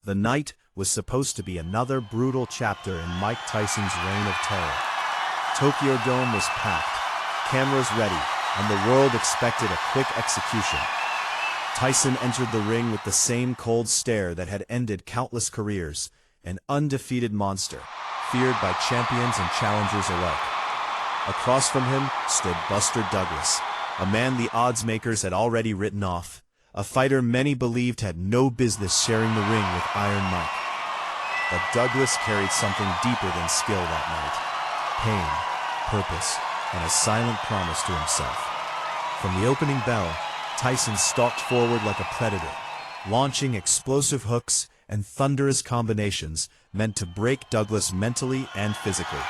The night was supposed to be another brutal chapter in Mike Tyson's reign of terror. Tokyo Dome was packed, cameras ready, and the world expected a quick execution. Tyson entered the ring with the same cold stare that had ended countless careers, an undefeated monster, feared by champions and challengers alike. Across from him stood Buster Douglas, a man the odds makers had already written off, a fighter many believed had no business sharing the ring with Iron Mike. But Douglas carried something deeper than skill that night: pain, purpose, and a silent promise to himself. From the opening bell, Tyson stalked forward like a predator, launching explosive hooks and thunderous combinations meant to break Douglas mentally and physically.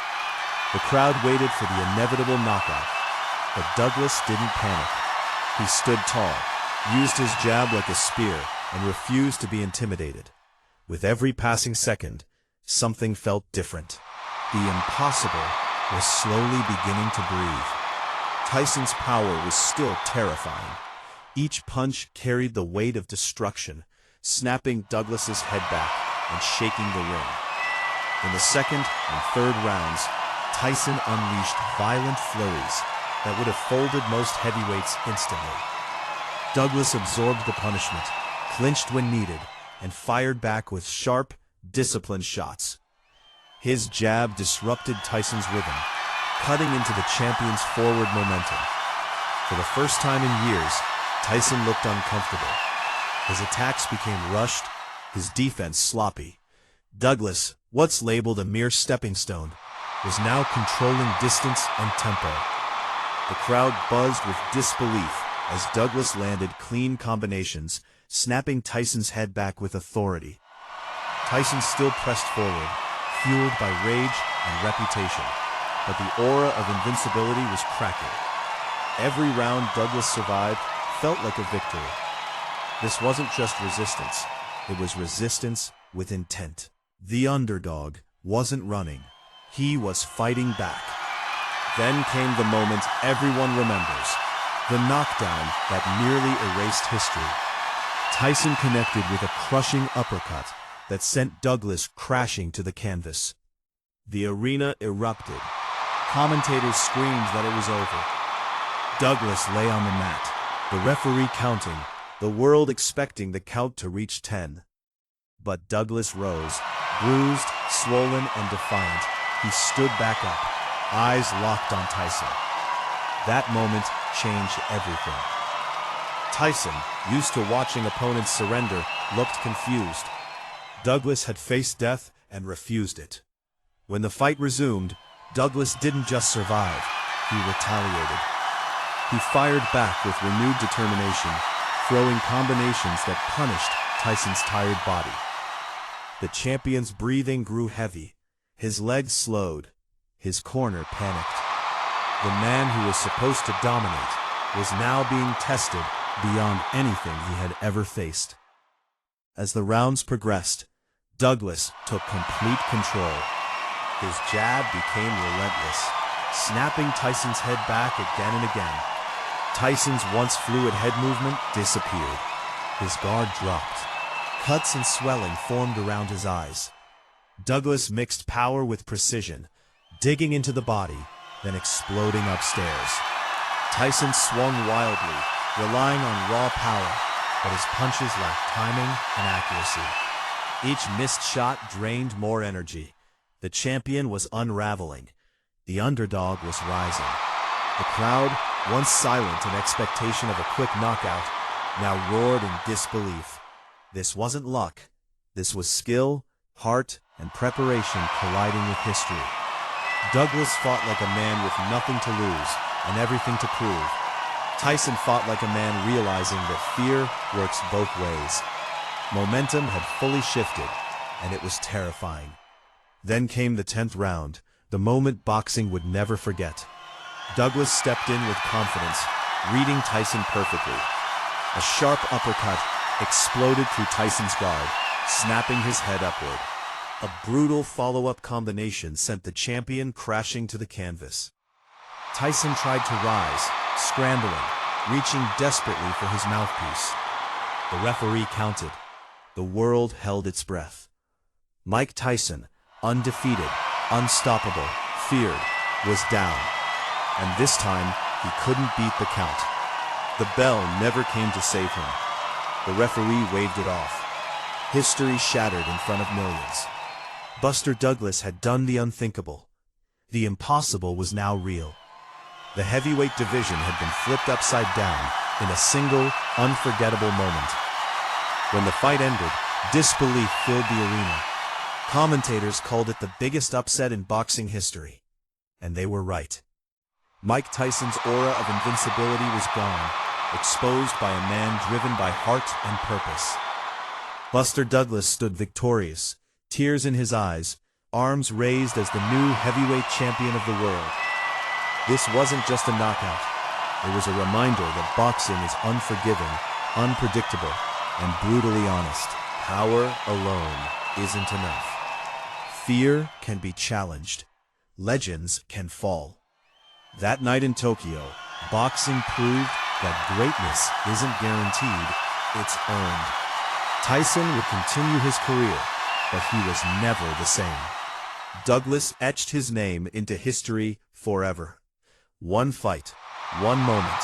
The crowd waited for the inevitable knockout, but Douglas didn't panic. He stood tall, used his jab like a spear, and refused to be intimidated. With every passing second, something felt different. The impossible was slowly beginning to breathe. Tyson's power was still terrifying. Each punch carried the weight of destruction, snapping Douglas's head back and shaking the ring. In the second and third rounds, Tyson unleashed violent flurries that would have folded most heavyweights instantly. Douglas absorbed the punishment, clinched when needed, and fired back with sharp, disciplined shots. His jab disrupted Tyson's rhythm, cutting into the champion's forward momentum. For the first time in years, Tyson looked uncomfortable. His attacks became rushed, his defense sloppy. Douglas, once labeled a mere stepping stone, was now controlling distance and tempo. The crowd buzzed with disbelief as Douglas landed clean combinations, snapping Tyson's head back with authority. Tyson still pressed forward, fueled by rage and reputation, but the aura of invincibility was cracking. Every round Douglas survived felt like a victory. This wasn't just resistance, it was resistance with intent. The underdog wasn't running, he was fighting back. Then came the moment everyone remembers, the knockdown that nearly erased history. Tyson connected with a crushing uppercut that sent Douglas crashing to the canvas. The arena erupted. Commentators screamed that it was over. Douglas lay on the mat, the referee counting, the world expecting the count to reach 10. But Douglas rose, bruised, swollen, and defiant. He stood back up, eyes locked on Tyson. That moment changed everything. Tyson, used to watching opponents surrender, looked confused. Douglas had faced death and refused it. When the fight resumed, Douglas didn't just survive, he retaliated. He fired back with renewed determination, throwing combinations that punished Tyson's tired body. The champion's breathing grew heavy, his legs slowed, his corner panicked. The man who was supposed to dominate was now being tested beyond anything he had ever faced. As the rounds progressed, Douglas took complete control. His jab became relentless, snapping Tyson's head back again and again. Tyson's once fluid head movement disappeared. His guard dropped. Cuts and swelling formed around his eyes. Douglas mixed power with precision, digging into the body, then exploding upstairs. Tyson swung wildly, relying on raw power, but his punches lacked timing and accuracy. Each missed shot drained more energy. The champion was unraveling. The underdog was rising. The crowd, once silent in expectation of a quick knockout, now roared in disbelief. This wasn't luck. This was skill, heart, and preparation colliding with history. Douglas fought like a man with nothing to lose and everything to prove. Tyson fought like a man realizing that fear works both ways. Momentum had fully shifted, and it was terrifying. Then came the 10th round, the moment boxing would never forget. Douglas stepped in with confidence, reading Tyson perfectly. A sharp uppercut exploded through Tyson's guard, snapping his head upward. A brutal follow-up combination sent the champion crashing to the canvas. Tyson tried to rise, scrambling, reaching desperately for his mouthpiece. The referee counted. The world held its breath. Mike Tyson, undefeated, unstoppable, feared, was down. And this time, he couldn't beat the count. The bell never came to save him. The referee waved it off. History shattered in front of millions. Buster Douglas had done the unthinkable. The impossible was now real. The heavyweight division had been flipped upside down in a single, unforgettable moment. When the fight ended, disbelief filled the arena. Commentators called it the biggest upset in boxing history. And they were right. Mike Tyson's aura of invincibility was gone, exposed by a man driven by heart and purpose. Buster Douglas stood victorious, tears in his eyes, arms raised as the new heavyweight champion of the world. This wasn't just a knockout. It was a reminder that boxing is unforgiving, unpredictable, and brutally honest. Power alone isn't enough. Fear can be challenged. Legends can fall. That night in Tokyo, boxing proved that greatness isn't guaranteed, it's earned. Tyson would continue his career, but he was never the same. Douglas etched his name into history forever. One fight, one moment,